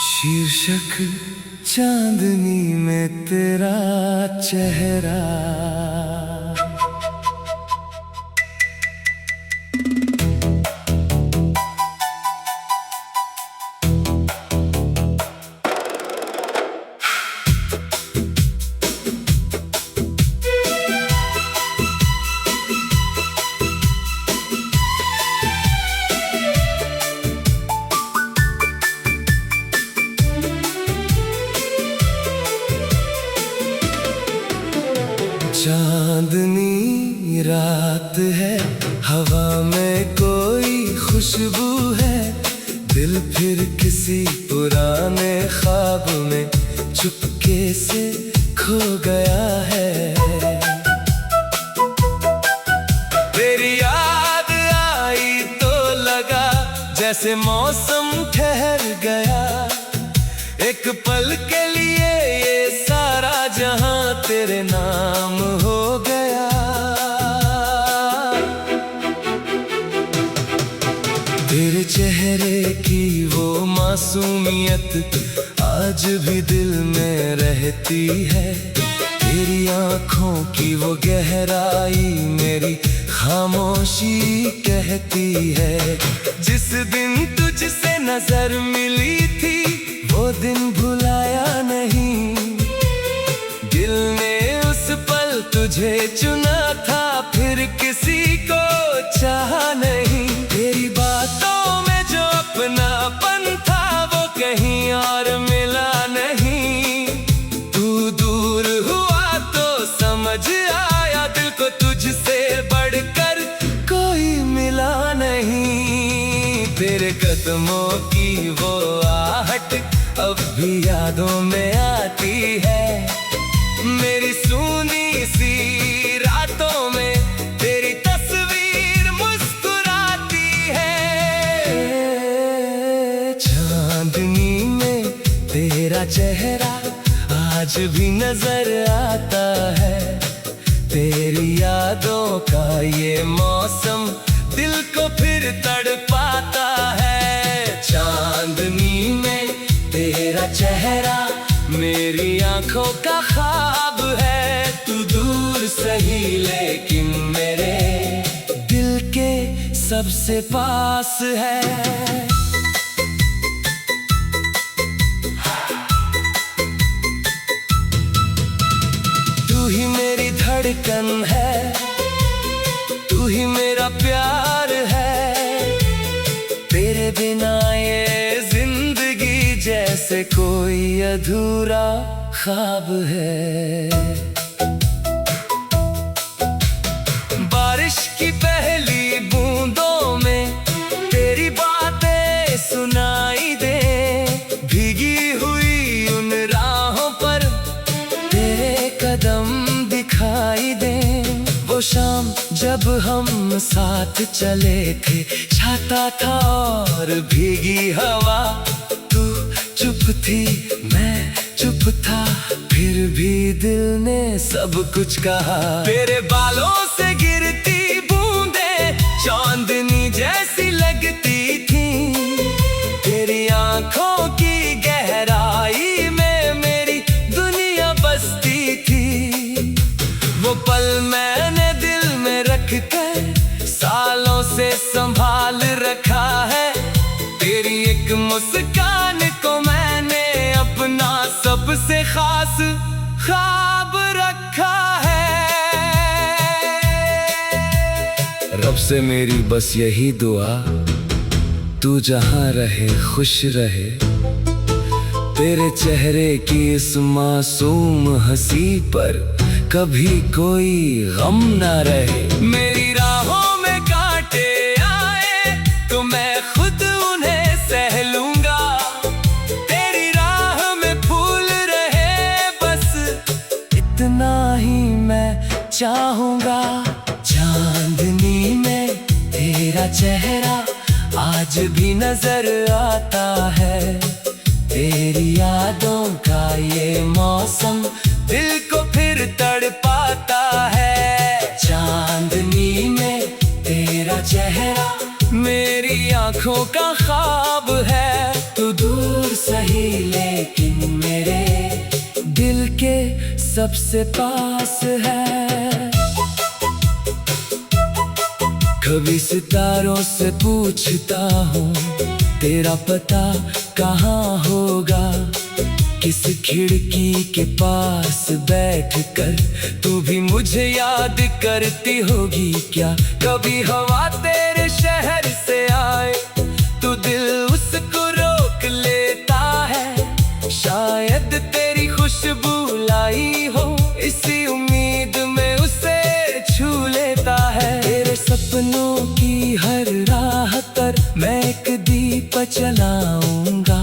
शीर्षक चांदनी में तेरा चेहरा। चांदनी रात है, हवा में कोई खुशबू है, दिल फिर किसी पुराने ख्वाब में चुपके से खो गया है। तेरी याद आई तो लगा जैसे मौसम ठहर गया, एक पल के लिए ये सारा जहां तेरे नाम हो गया। तेरे चेहरे की वो मासूमियत आज भी दिल में रहती है, तेरी आंखों की वो गहराई मेरी खामोशी कहती है। जिस दिन तुझसे नजर मिली थी वो दिन भुलाया नहीं, दिल ने उस पल तुझे चुना था, फिर किसी को चाहा नहीं। तेरी बातों में जो अपनापन था वो कहीं और मिला नहीं, तू दूर हुआ तो समझ आया दिल को तुझसे बढ़कर कोई मिला नहीं। तेरे कदमों की वो आहट अब भी यादों में आती है, मेरी सूनी सी रातों में तेरी तस्वीर मुस्कुराती है। चांदनी में तेरा चेहरा आज भी नजर आता है, तेरी यादों का ये मौसम दिल को फिर तड़पाता है। चांदनी में तेरा चेहरा मेरी आंखों का ख्वाब है, तू दूर सही लेकिन मेरे दिल के सबसे पास है। तू ही मेरी धड़कन है, तू ही मेरा प्यार है, तेरे बिना ये जिंदगी जैसे कोई अधूरा ख्वाब है। बारिश की पहली बूंदों में तेरी बातें सुनाई दे, भीगी हुई उन राहों पर तेरे कदम दिखाई दे। वो शाम जब हम साथ चले थे, छाता था और भीगी हवा, तू चुप थी मैं चुप था, फिर भी दिल ने सब कुछ कहा। तेरे बालों से गिरती बूंदें चांदनी जैसी लगती थी, तेरी आंखों की गहराई में मेरी दुनिया बसती थी। वो पल मैंने दिल में रख कर सालों से संभाल रखा है, तेरी एक मुस्कान को मैंने अपना सबसे खास ख्वाब रखा है। रब से मेरी बस यही दुआ, तू जहां रहे खुश रहे, तेरे चेहरे की इस मासूम हंसी पर कभी कोई गम ना रहे। मेरी राहों में कांटे आए तो मैं खुद उन्हें सह लूंगा, तेरी राह में फूल रहे बस इतना ही मैं चाहूंगा। चांदनी में तेरा चेहरा आज भी नजर आता है, तेरी यादों का ये मौसम दिल को फिर तड़पाता है। चांदनी में तेरा चेहरा मेरी आंखों का ख्वाब है। तू दूर सही लेकिन मेरे दिल के सबसे पास है। कभी सितारों से पूछता हूँ तेरा पता कहाँ होगा, किस खिड़की के पास बैठकर तू भी मुझे याद करती होगी क्या। कभी हवा तेरे शहर से आए तो दिल उसको रोक लेता है, शायद तेरी खुशबू लाई हो इसी उम्मीद में उसे छू लेता है। तेरे सपनों की हर राह पर मैं एक दीप जलाऊंगा,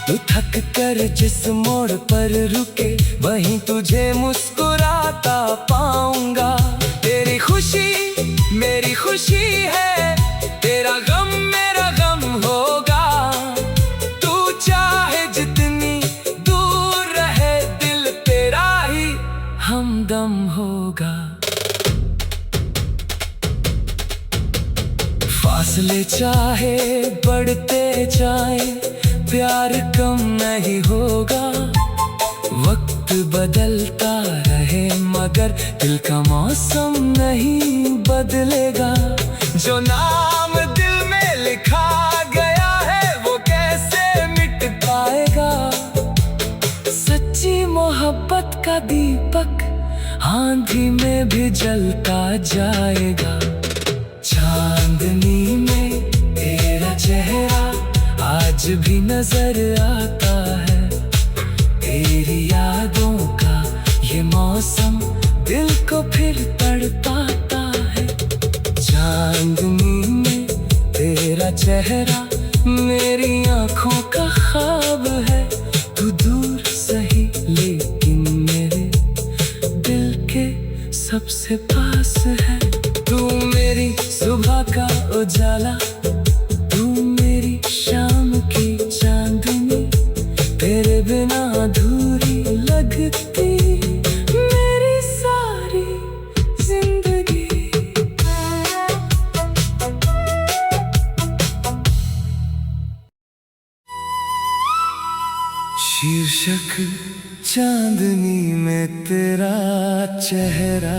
तू थक कर जिस मोड़ पर रुके वहीं तुझे मुस्कुराता पाऊंगा। तेरी खुशी मेरी खुशी है, तेरा गम मेरा गम होगा, तू चाहे जितनी दूर रहे दिल तेरा ही हमदम होगा। फासले चाहे बढ़ते जाए प्यार कम नहीं होगा, वक्त बदलता रहे मगर दिल का मौसम नहीं बदलेगा। जो नाम दिल में लिखा गया है वो कैसे मिट पाएगा, सच्ची मोहब्बत का दीपक आंधी में भी जलता जाएगा। चांदनी में तेरा चेहरा आज भी नजर आता है, तेरी यादों का ये मौसम दिल को फिर तड़पाता है। चांदनी में तेरा चेहरा मेरी आंखों का ख्वाब है, तू दूर सही लेकिन मेरे दिल के सबसे पास है। तू मेरी सुबह का उजाला, तू मेरी शाम की चांदनी, तेरे बिना अधूरी लगती मेरी सारी जिंदगी। शीर्षक चांदनी में तेरा चेहरा।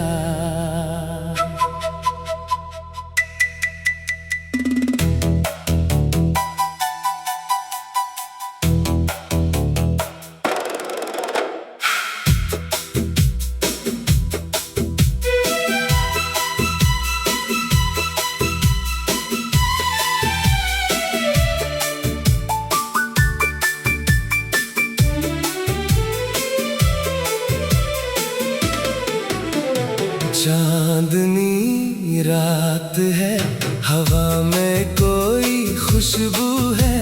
चांदनी रात है, हवा में कोई खुशबू है,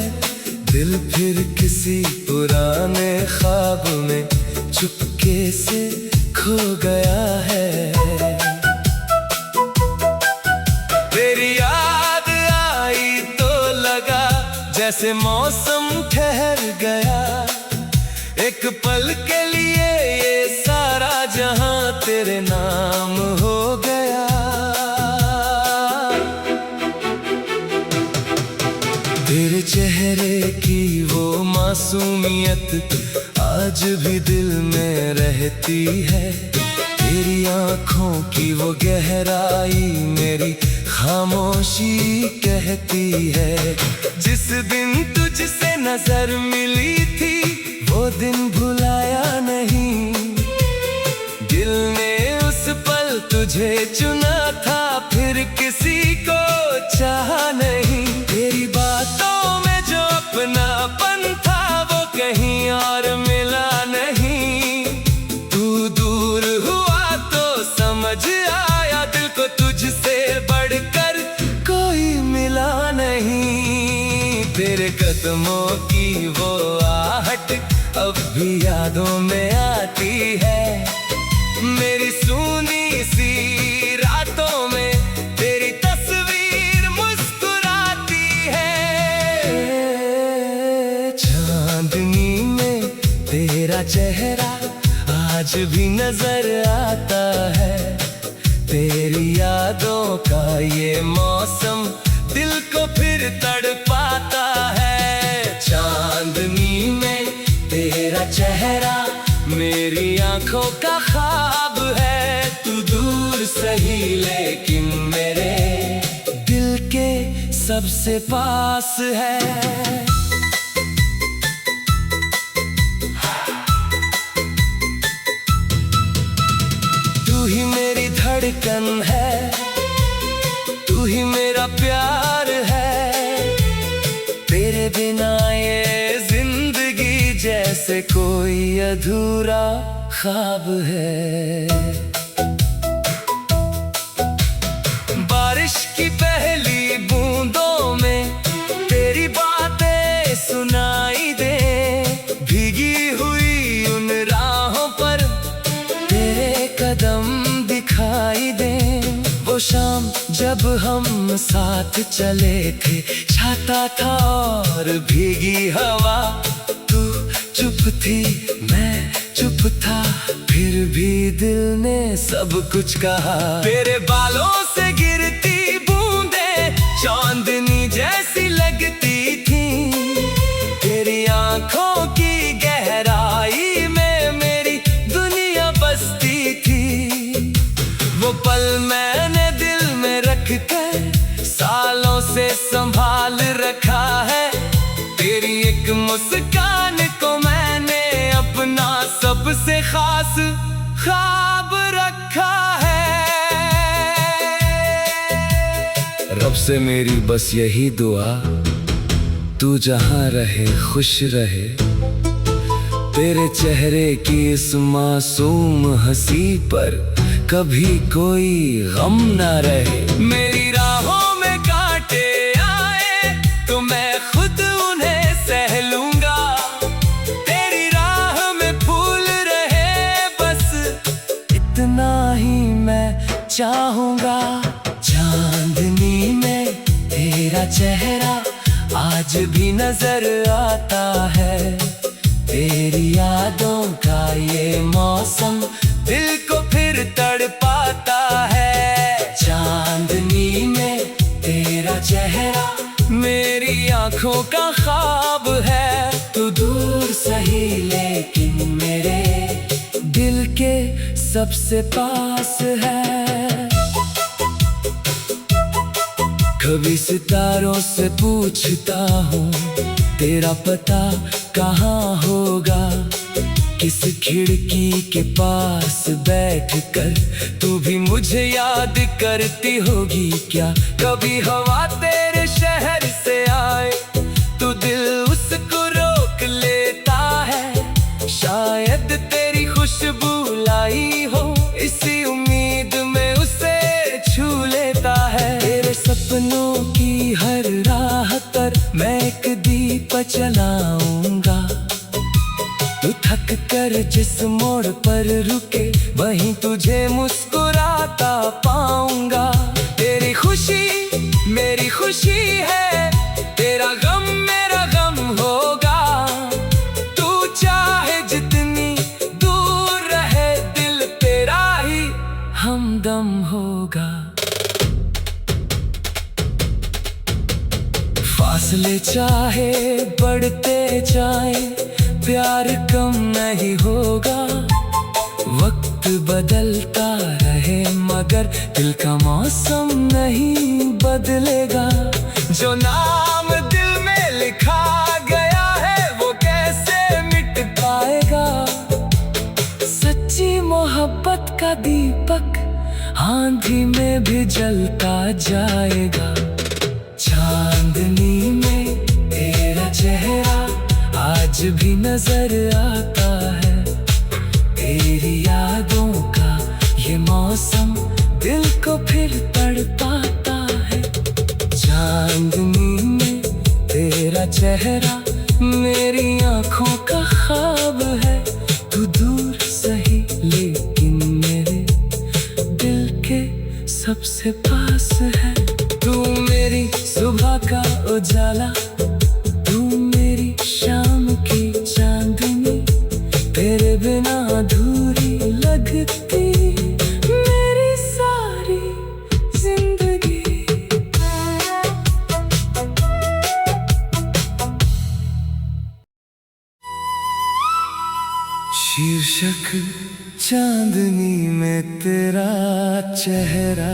दिल फिर किसी पुराने ख्वाब में चुपके से खो गया है। तेरी याद आई तो लगा जैसे मौसम ठहर गया, एक पल के लिए ये सारा जहां तेरे नाम हो गया। तेरे चेहरे की वो मासूमियत आज भी दिल में रहती है, तेरी आंखों की वो गहराई मेरी खामोशी कहती है। जिस दिन तुझसे नजर मिली थी वो दिन भुलाया नहीं, दिल ने उस पल तुझे चुना था फिर किसी को चाहा नहीं। तेरी बातों में जो अपनापन था वो कहीं और मिला नहीं, तू दूर हुआ तो समझ आया दिल को तुझसे बढ़कर कोई मिला नहीं। तेरे कदमों की वो आहट अब भी यादों में आती है, मेरी सूनी सी रातों में तेरी तस्वीर मुस्कुराती है। चांदनी में तेरा चेहरा आज भी नजर आता है, तेरी यादों का ये मौसम दिल को फिर तड़पाता है। मेरी आंखों का ख्वाब है। तू दूर सही लेकिन मेरे दिल के सबसे पास है। तू ही मेरी धड़कन है, तू ही मेरा प्यार है। तेरे बिना ये जिंदगी जैसे कोई अधूरा ख्वाब है। बारिश की पहली बूंदों में तेरी बातें सुनाई दे। भीगी हुई उन राहों पर तेरे कदम दिखाई दे। वो शाम जब हम साथ चले थे, छाता था और भीगी हवा। तू चुप थी मैं चुप था, फिर भी दिल ने सब कुछ कहा। तेरे बालों से गिरती बूंदें चांदनी जैसी लगती थी। तेरी आंखों की गहराई में मेरी दुनिया बसती थी। वो पल मैंने दिल में रख कर सालों से संभाल रखा है। तेरी एक मुस्कान को मैंने अपना सबसे खास ख्वाब रखा है। रब से मेरी बस यही दुआ, तू जहां रहे खुश रहे। तेरे चेहरे की इस मासूम हंसी पर कभी कोई गम ना रहे। मेरी राहों में कांटे आए तो मैं खुद उन्हें सह लूंगा। तेरी राह में फूल रहे बस इतना ही मैं चाहूंगा। चांदनी में तेरा चेहरा आज भी नजर आता है। तेरी यादों का ये मौसम दिल को फिर तड़पाता है। चांदनी में तेरा चेहरा मेरी आंखों का ख्वाब है। तू दूर सही लेकिन मेरे दिल के सबसे पास है। कभी सितारों से पूछता हूँ तेरा पता कहाँ होगा। किस खिड़की के पास बैठकर तू भी मुझे याद करती होगी क्या। कभी हवा तेरे शहर से आए तो दिल उसको रोक लेता है। शायद तेरी खुशबू लाई हो, इसी उम्मीद में उसे छू लेता है। तेरे सपनों की हर राह पर मैं एक दीप जलाऊंगा। तू थक कर जिस मोड़ पर रुके वहीं तुझे मुस्कुराता पाऊंगा। तेरी खुशी मेरी खुशी है, तेरा गम मेरा गम होगा। तू चाहे जितनी दूर रहे दिल तेरा ही हमदम होगा। फासले चाहे बढ़ते जाए प्यार कम नहीं होगा। वक्त बदलता रहे मगर दिल का मौसम नहीं बदलेगा। जो नाम दिल में लिखा गया है वो कैसे मिट पाएगा। सच्ची मोहब्बत का दीपक आंधी में भी जलता जाएगा। चांदनी में तेरा चेहरा आज भी नजर आता है। तेरी यादों का ये मौसम दिल को फिर तड़पाता है। चांदनी में तेरा चेहरा मेरी आंखों का ख्वाब है। तू दूर सही लेकिन मेरे दिल के सबसे पास है। तू मेरी सुबह का उजाला, तू मेरी शाम की चांदनी। तेरे बिना अधूरी लगती मेरी सारी जिंदगी। शीर्षक चांदनी में तेरा चेहरा।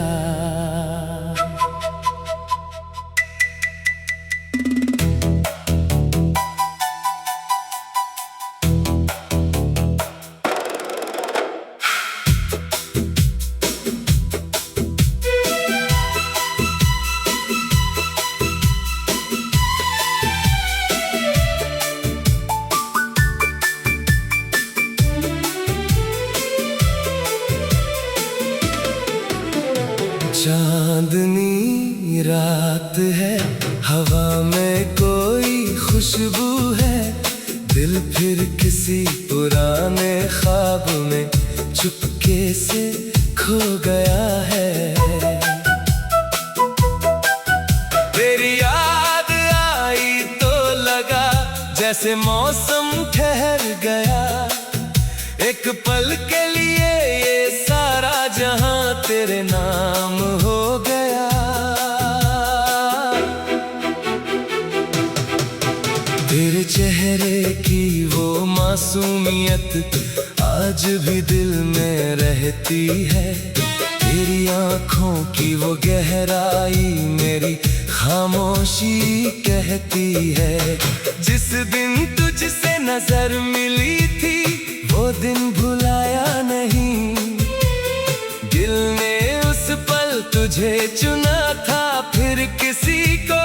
चांदनी रात है, हवा में कोई खुशबू है, दिल फिर किसी पुराने ख्वाब में चुपके से खो गया है। तेरी याद आई तो लगा जैसे मौसम ठहर गया, एक पल के लिए ये सारा जहां तेरे नाम हो गया। तेरे चेहरे की वो मासूमियत आज भी दिल में रहती है, तेरी आंखों की वो गहराई मेरी खामोशी कहती है। जिस दिन तुझसे नजर मिली थी वो दिन भुलाया नहीं, दिल ने उस पल तुझे चुना था, फिर किसी को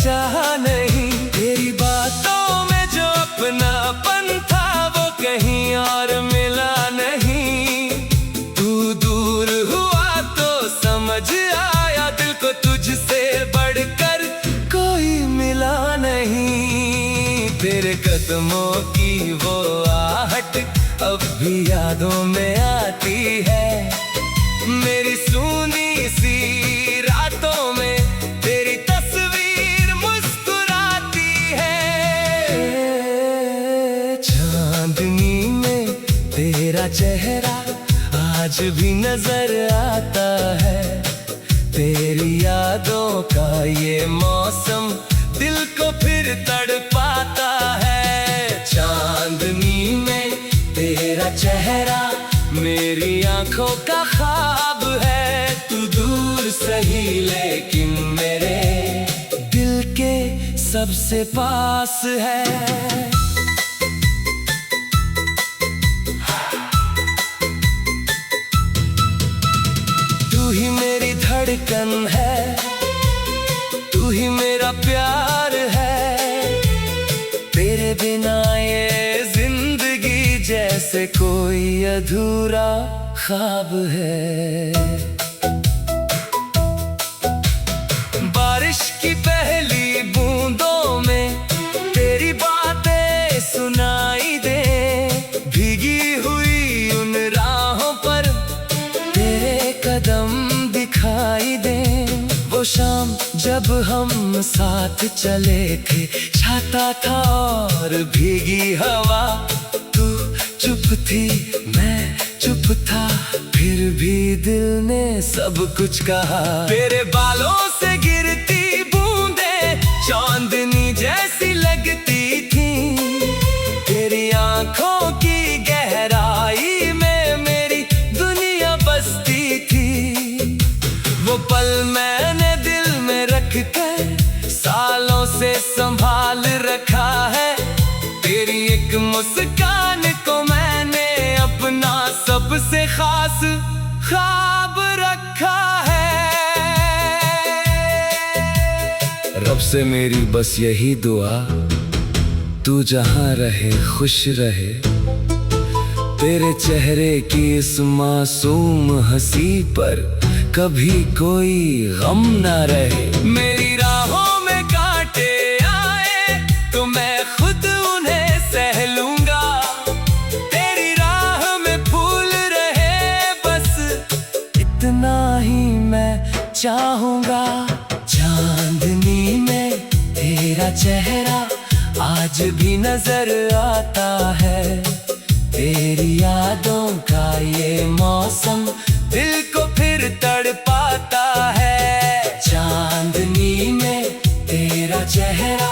चाहा नहीं। तेरी बातों में जो अपनापन था वो कहीं और मिला नहीं, तू दूर हुआ तो समझ आया दिल को तुझसे बढ़कर कोई मिला नहीं। तेरे कदमों की वो आहट अब भी यादों में आती है, मेरी सूनी सी रातों में तेरी तस्वीर मुस्कुराती है। चांदनी में तेरा चेहरा आज भी नजर आता है, तेरी यादों का ये मौसम दिल को फिर तड़पाता है। चांदनी में तेरा चेहरा मेरी आंखों का ख्वाब है, तू दूर सही लेकिन मेरे दिल के सबसे पास है। तू ही मेरी धड़कन है, तू ही मेरा प्यार है, तेरे बिना ये जैसे कोई अधूरा ख्वाब है। बारिश की पहली बूंदों में तेरी बातें सुनाई दे, भीगी हुई उन राहों पर तेरे कदम दिखाई दे। वो शाम जब हम साथ चले थे, छाता था और भीगी हवा, चुप थी मैं चुप था, फिर भी दिल ने सब कुछ कहा। तेरे बालों से गिरती बूंदें चांदनी जैसी लगती थी, तेरी आंखों की गहराई में मेरी दुनिया बसती थी। वो पल मैंने दिल में रख कर सालों से संभाल रखा है, तेरी एक मुस्कान को मैंने अपना सबसे खास ख्वाब रखा है। रब से मेरी बस यही दुआ, तू जहां रहे खुश रहे, तेरे चेहरे की इस मासूम हंसी पर कभी कोई गम ना रहे। मेरी राहों में कांटे आए तो मैं खुद उन्हें सह लूंगा, तेरी राह में फूल रहे बस इतना ही मैं चाहूंगा। चांदनी में तेरा चेहरा आज भी नजर आता है, तेरी यादों का ये मौसम दिल को फिर तड़पाता है। चांदनी में तेरा चेहरा